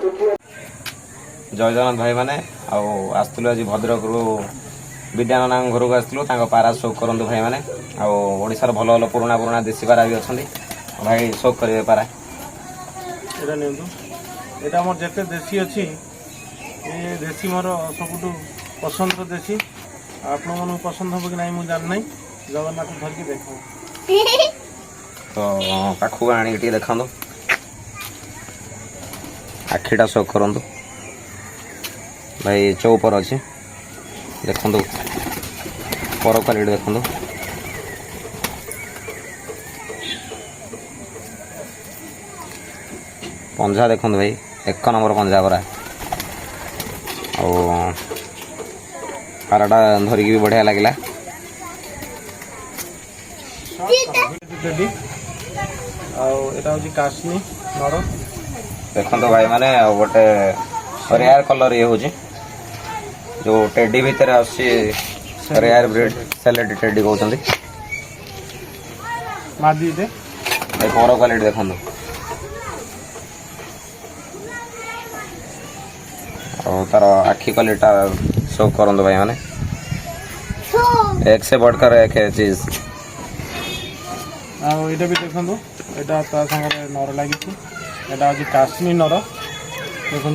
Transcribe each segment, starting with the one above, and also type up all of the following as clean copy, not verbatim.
जय जगन्नाथ भाई मैंने आसलु आज भद्रक विद्यानंद घर को आसलु पारा शौक करूँ भाई मैंने आशार भल भल पुराणा पुराणा देशी पारा भी अच्छा भाई शौक करेंगे पारा यहाँ मोर जिते देशी अच्छी ये देशी मोर सब पसंद देशी आप मन पसंद हम कि मुझे जाना जगन्नाथ धरिकी देख तो पाखु आनी देखा आखिटा शौक करूँ भाई चौपर अच्छी देखु पर क्वालिटी देखु पंजा देखु भाई 1 नंबर पंजा परा पाराटा धरिकी भी बढ़िया लगे काश्मी नर देखो भाई माने गोटे रेयर कलर ये हूँ जो टेडी भितर आसी रेयर ब्रीड सेलेक्ट टेडी कहते मादी दे पर क्वालिटी देखो तार आखि क्वालिटी शो करूँ भाई माने एक से बढ़कर एक चीज यहाँ भी देखो यहाँ सागर नर लगी यहाँ हूँ काश्मी नर देखो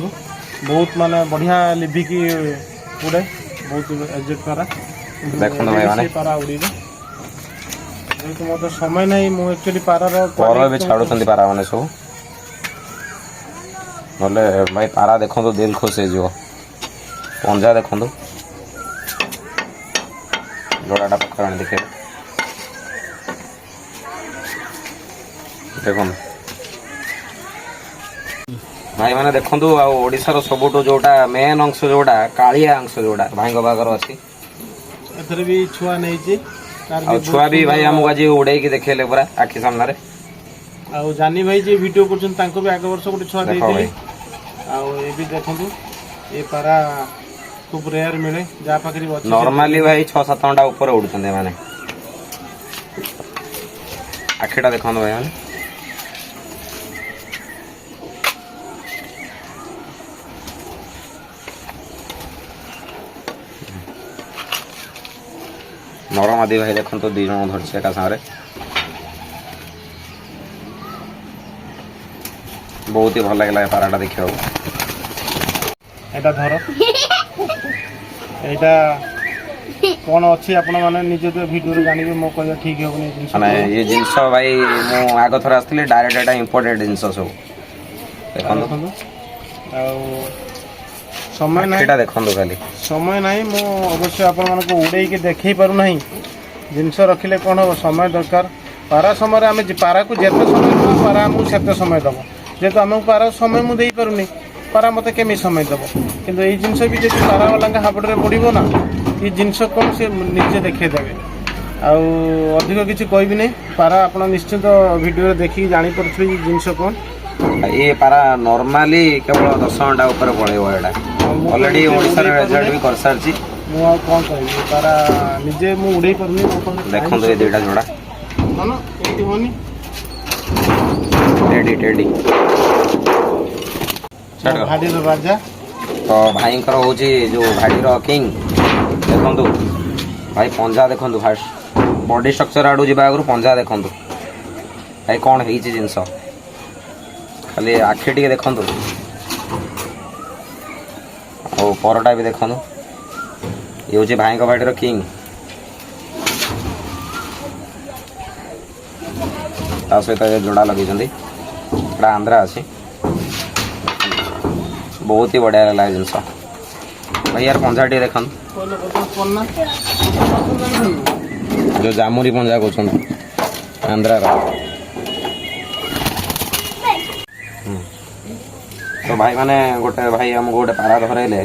बहुत माने बढ़िया लिभिकी उड़े बहुत एजेड पारा देखो भाई माने पारा उड़ी तो मत समय नहीं मु एक्चुअली पारार पर भी छाड़ुଛନ୍ତି पारा माने सब नले भाई पारा देखो तो दिल खुश हो पंजा देखो जोड़ाटा पकड़ देखे देखो भाई मैंने देखु ओडार सबुठ जोटा मेन अंश जोटा कालिया अंश जोटा भाई बागर अच्छी भी छुआ नहीं छुआ भी भाई आमको आज उड़े देखेले पूरा आखि सामने जानी भाई जी वीडियो कर भी आग वर्ष गोटे छुआ देते भी देखो ये पारा खूब रेयर मिले जहाँ पाखे नॉर्मली भाई 6-7 घंटा ऊपर उड़ते मैंने आखिटा देखो भाई मैंने नरम आदि भाई देखो तो 2 जन धरছে एका सारे बहुत ही भल लगे पाराटा देखा एटा धर एटा कौन अच्छी आपण माने निजे तो वीडियो जानिबे मो कहया ठीक होबनी माने ये जिंस भाई मु आगो थरा आस्थिले डायरेक्ट एटा इंपोर्टेड जिंस सब देखो समय नहीं एटा देखो खाली समय नहीं मो अवश्य आपण मन को उड़े के देखै पारु नहीं जिंस रखिले कोन हो समय दरकार पारा समय आमे पारा को जेते समय पारा हमु सेते समय दबो जेतो हमु पारा समय मु देई पारुनी पारा मते केमी समय दबो किंतु ए जिंस भी जे पारा वाला हाबड़ रे पड़िबो ना ये जिनस कौन से निजे देखेदेवे अधिक किसी कहबी नहीं पारा आप निश्चित वीडियो देखिए जापे जिनस कौन ये पारा नॉर्मली केवल 10 घंटा ऊपर पड़ेगा यहाँ ऑलरेडी ओडिशा रेजल्ट भी कर सारी मुझे कौन कह पारा निजे मुझे उड़े पार्नी देखो ये 2टा जोड़ा टेडी टेडी भाड़ी राजा तो भाई हूँ जो भाड़ी किंग देखु भाई पंजा देखु फास्ट बॉडी स्ट्रक्चर आड़ू जा आगु पंजा देखु भाई कौन है जिनस खाली आखि टे देखु परटा भी देखु ये हूँ भाई भाड़ी किंग ता सहित जोड़ा लगे आंध्रा अच्छी बहुत ही बढ़िया लगा जिनस भाई यार पंजा टे देखा जो जामुरी पंजा कहते आंध्रा तो भाई माने गोटे भाई आमको गोटे पारा धरैले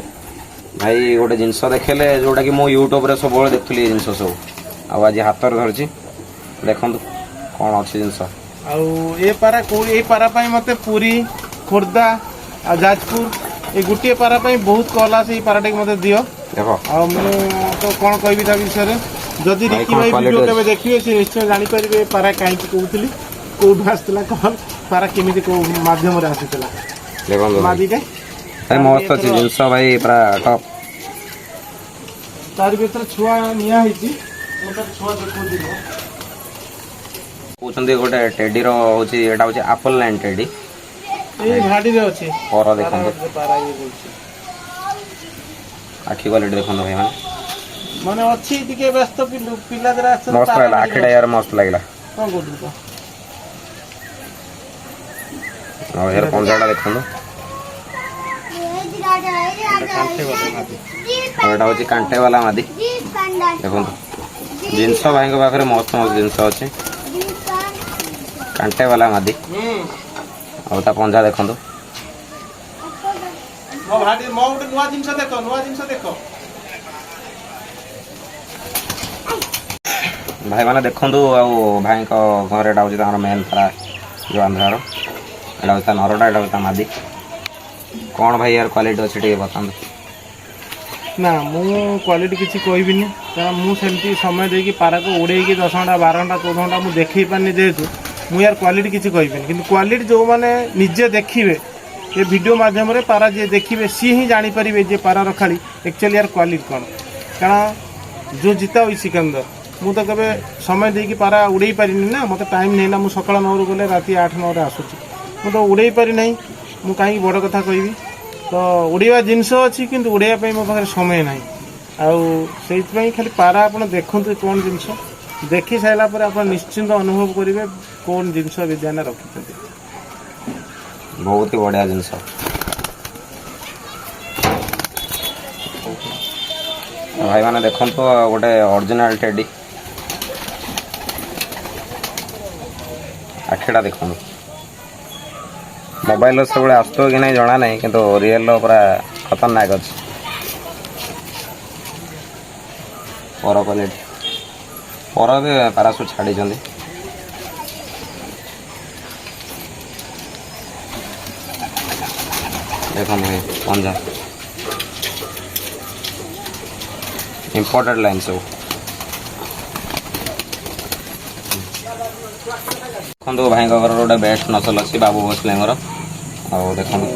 भाई गोटे जिनस देखेले जोटा कि मु यूट्यूब रे सब देखुली जिनस सब आज हाथ धरची देखु कौन अच्छी जिनस ये पारा ये पारा मत पुरी खोर्धा आ जाजपुर ये गोटे पारा बहुत कल आसे पाराटे मत दियो देखो तो कौन कह विषय जदि रिकी भाई वीडियो केबे देखिए से निश्चय जानी परिबे पारा काई कहउतली कोठा आसला कल पारा केमिति को माध्यम रे आसीतला ଦେଖନ୍ତୁ ଭାଇ ମାଦିଟେ ଭାଇ ମସ୍ତ ଅଛି ଜିନିଷ ଭାଇ ପୁରା ଟପ୍। ତାରି ଭିତରେ ଛୁଆ ନିଆ ହେଇଛି ଛୁଆ ଦେଖୁଥିବ କହୁଛନ୍ତି ଗୋଟେ ଟେଡିର ହଉଛି ଏଟା ହଉଛି ଆପଲ ଲାଇନ୍ ଟେଡି। ଏଇ ଭାଡ଼ିରେ ଅଛି ପର ଦେଖନ୍ତୁ ପାରା ଇଏ କରୁଛି ଆଖି କ୍ୱାଲିଟି ଦେଖନ୍ତୁ ଭାଇ ମାନେ ମାନେ ଅଛି ଟିକେ ବ୍ୟସ୍ତ ପିଲା ଦ୍ୱାରା ଆସିଛନ୍ତି ମସ୍ତ ଲାଗିଲା ଆଖିଟା ୟାର ମସ୍ତ ଲାଗିଲା। କ'ଣ କରୁଛୁ ତ ଆଉ ଏହାର ପଞ୍ଜାଟା ଦେଖନ୍ତୁ ଆଉ ଏଟା ହଉଛି କାଣ୍ଟେ ବାଲା ମାଦି ଦେଖନ୍ତୁ ଜିନିଷ ଭାଇଙ୍କ ପାଖରେ ମସ୍ତ ମସ୍ତ ଜିନିଷ ଅଛି କାଣ୍ଟେ ବାଲା ମାଦି ଆଉ ତା ପଞ୍ଜା ଦେଖନ୍ତୁ ମୋ ଗୋଟେ ନୂଆ ଜିନିଷ ଦେଖ ଭାଇମାନେ ଦେଖନ୍ତୁ ଆଉ ଭାଇଙ୍କ ଘରେ ଏଟା ହଉଛି ତାଙ୍କର ମେନ୍ ପାରା ଯେଉଁ ଆନ୍ଧ୍ରାର ଏଟା ହଉଛି ତା ନରଟା ଏଟା ହଉଛି ତା ମାଦି କ'ଣ ଭାଇ ୟାର କ୍ୱାଲିଟି ଅଛି ଟିକେ ବତାନ୍ତୁ। ନା ମୁଁ କ୍ୱାଲିଟି କିଛି କହିବିନି କାରଣ ମୁଁ ସେମିତି ସମୟ ଦେଇକି ପାରାକୁ ଉଡ଼େଇକି 10 ଘଣ୍ଟା 12 ଘଣ୍ଟା 14 ଘଣ୍ଟା ମୁଁ ଦେଖେଇ ପାରିନି ଯେହେତୁ ମୁଁ ୟାର କ୍ୱାଲିଟି କିଛି କହିବିନି କିନ୍ତୁ କ୍ୱାଲିଟି ଯେଉଁମାନେ ନିଜେ ଦେଖିବେ ଏ ଭିଡ଼ିଓ ମାଧ୍ୟମରେ ପାରା ଯିଏ ଦେଖିବେ ସିଏ ହିଁ ଜାଣିପାରିବେ ଯେ ପାରା ରଖାଳି ଆକ୍ଚୁଆଲି ୟାର କ୍ୱାଲିଟି କ'ଣ କାରଣ ଯେଉଁ ଜିତା ହୋଇ ସିକନ୍ଦର ମୁଁ ତ କେବେ ସମୟ ଦେଇକି ପାରା ଉଡ଼େଇ ପାରିନି ନା ମୋତେ ଟାଇମ୍ ନେଇ ନା ମୁଁ ସକାଳ 9ରୁ ଗଲେ ରାତି 8-9ରେ ଆସୁଛି ମୁଁ ତ ଉଡ଼େଇ ପାରିନାହିଁ ମୁଁ କାହିଁକି ବଡ଼ କଥା କହିବି ତ ଉଡ଼େଇବା ଜିନିଷ ଅଛି କିନ୍ତୁ ଉଡ଼େଇବା ପାଇଁ ମୋ ପାଖରେ ସମୟ ନାହିଁ ଆଉ ସେଇଥିପାଇଁ ଖାଲି ପାରା ଆପଣ ଦେଖନ୍ତୁ କ'ଣ ଜିନିଷ ଦେଖି ସାରିଲା ପରେ ଆପଣ ନିଶ୍ଚିନ୍ତ ଅନୁଭବ କରିବେ କ'ଣ ଜିନିଷ ବିଦ୍ୟାନ ରଖିଛନ୍ତି। ବହୁତ ହି ବଢ଼ିଆ ଜିନିଷ ଭାଇମାନେ ଦେଖନ୍ତୁ ଗୋଟେ ଅରିଜିନାଲ ଟେଡି ଆଖିଟା ଦେଖନ୍ତୁ ମୋବାଇଲର ସବୁବେଳେ ଆସୁଥିବ କି ନାହିଁ ଜଣା ନାହିଁ କିନ୍ତୁ ରିଏଲର ପୁରା ଖତରନାକ ଅଛି ପର କ୍ୱାଲିଟି ପର ବି ପାରାସୁ ଛାଡ଼ିଛନ୍ତି ଦେଖନ୍ତୁ ଭାଇ ପଞ୍ଜା ଇମ୍ପୋର୍ଟେଡ଼ ଲାଇନ୍ ସବୁ ଦେଖନ୍ତୁ ଭାଇଙ୍କ ଘରର ଗୋଟେ ବେଷ୍ଟ ନସଲ ଅଛି ବାବୁ ଭୋସଲେଙ୍କର ଆଉ ଦେଖନ୍ତୁ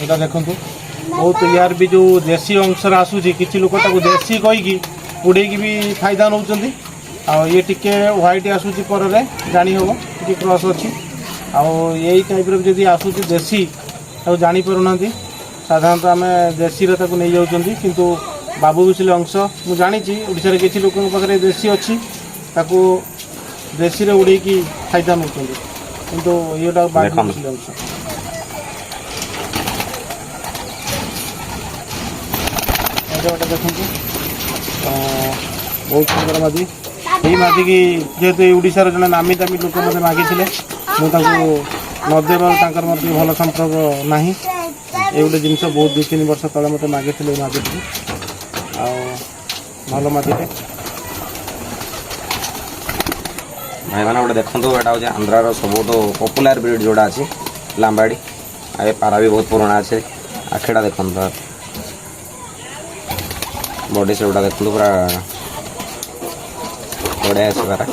ଏଇଟା ଦେଖନ୍ତୁ ବହୁତ ୟାର ବି ଯେଉଁ ଦେଶୀ ଅଂଶରେ ଆସୁଛି କିଛି ଲୋକ ତାକୁ ଦେଶୀ କହିକି ଉଡ଼େଇକି ବି ଫାଇଦା ନେଉଛନ୍ତି ଆଉ ଇଏ ଟିକେ ହ୍ୱାଇଟ୍ ଆସୁଛି ପରରେ ଜାଣି ହେବ ଟିକେ କ୍ରସ୍ ଅଛି ଆଉ ଏଇ ଟାଇପ୍ର ଯଦି ଆସୁଛି ଦେଶୀ ତାକୁ ଜାଣିପାରୁନାହାନ୍ତି ସାଧାରଣତଃ ଆମେ ଦେଶୀର ତାକୁ ନେଇଯାଉଛନ୍ତି କିନ୍ତୁ ବାବୁ ଭୋସଲେ ଅଂଶ ମୁଁ ଜାଣିଛି ଓଡ଼ିଶାରେ କିଛି ଲୋକଙ୍କ ପାଖରେ ଦେଶୀ ଅଛି ତାକୁ ଦେଶୀରେ ଉଡ଼େଇକି ଫାଇଦା ନେଉଛନ୍ତି କିନ୍ତୁ ଇଏଟା ବାବୁ ଭୋସଲେ ଅଂଶ ଏଇଟା ଦେଖନ୍ତୁ ବହୁତ ସୁନ୍ଦର ମାଦି ଏଇ ମାଦିକି ଯେହେତୁ ଏଇ ଓଡ଼ିଶାର ଜଣେ ନାମୀ ଦାମୀ ଲୋକ ମୋତେ ମାଗିଥିଲେ ମୁଁ ତାଙ୍କୁ ନଦେବାରୁ ତାଙ୍କର ମଧ୍ୟ ଭଲ ସମ୍ପର୍କ ନାହିଁ ଏଇ ଗୋଟେ ଜିନିଷ ବହୁତ 2-3 ବର୍ଷ ତଳେ ମୋତେ ମାଗିଥିଲେ ଏଇ ମାଦିକୁ ଆଉ ଭଲ ମାଦିଟେ ଭାଇମାନେ ଗୋଟେ ଦେଖନ୍ତୁ ଏଇଟା ହେଉଛି ଆନ୍ଧ୍ରାର ସବୁଠୁ ପପୁଲାର ବ୍ରିଡ୍ ଯେଉଁଟା ଅଛି ଲାମ୍ବାଡ଼ି ଆଉ ଏ ପାରା ବି ବହୁତ ପୁରୁଣା ଅଛି ଆଖିଟା ଦେଖନ୍ତୁ ବଡି ସେଗୁଡ଼ା ଦେଖନ୍ତୁ ପୁରା ବଢ଼ିଆ ଅଛି ପାରା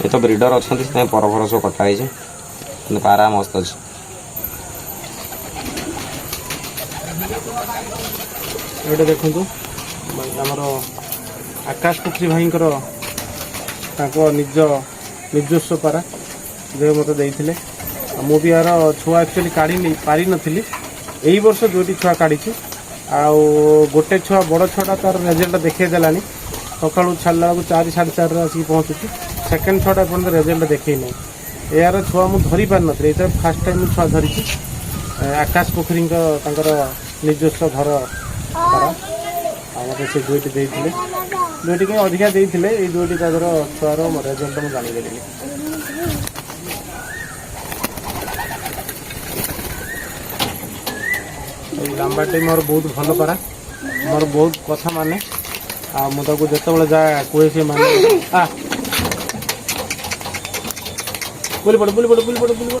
ଏ ତ ବ୍ରିଡର ଅଛନ୍ତି ସେଥିପାଇଁ ପରଫର ସବୁ କଟା ହେଇଛି କିନ୍ତୁ ପାରା ମସ୍ତ ଅଛି ଏଇଟା ଦେଖନ୍ତୁ ଆମର ଆକାଶ ପୋଖରୀ ଭାଇଙ୍କର ତାଙ୍କ ନିଜସ୍ୱ ପାରା ଯେ ମୋତେ ଦେଇଥିଲେ ମୁଁ ବି ଏହାର ଛୁଆ ଆକ୍ଚୁଆଲି କାଢ଼ି ପାରିନଥିଲି ଏଇ ବର୍ଷ 2ଟି ଛୁଆ କାଢ଼ିଛି ଆଉ ଗୋଟେ ଛୁଆ ବଡ଼ ଛୁଆଟା ତା'ର ରେଜଲ୍ଟ ଦେଖେଇ ଦେଲାନି ସକାଳୁ ଛାଡ଼ିଲା ବେଳକୁ 4-4:30ରେ ଆସିକି ପହଞ୍ଚୁଛି ସେକେଣ୍ଡ ଛୁଆଟା ଏପର୍ଯ୍ୟନ୍ତ ରେଜଲ୍ଟ ଦେଖେଇ ନାହିଁ ଏହାର ଛୁଆ ମୁଁ ଧରି ପାରିନଥିଲି ଏଇଟା ଫାର୍ଷ୍ଟ ଟାଇମ୍ ମୁଁ ଛୁଆ ଧରିଛି ଆକାଶ ପୋଖରୀଙ୍କ ତାଙ୍କର ନିଜସ୍ୱ ଘର ପାରା ଆଉ ମୋତେ ସେ 2ଟି ଦେଇଥିଲେ 2ଟି କାହିଁ ଅଧିକା ଦେଇଥିଲେ ଏଇ 2ଟି ତାଙ୍କର ଛୁଆର ରେଜଲ୍ଟ ମୁଁ ଜାଣିପାରିଲି ଏଇ ଲାମ୍ବାଟି ମୋର ବହୁତ ଭଲ ପାରା ମୋର ବହୁତ କଥା ମାନେ ଆଉ ମୁଁ ତାକୁ ଯେତେବେଳେ ଯାଏ କୁହେ ସେ ମାନେ ବୁଲି ପଡ଼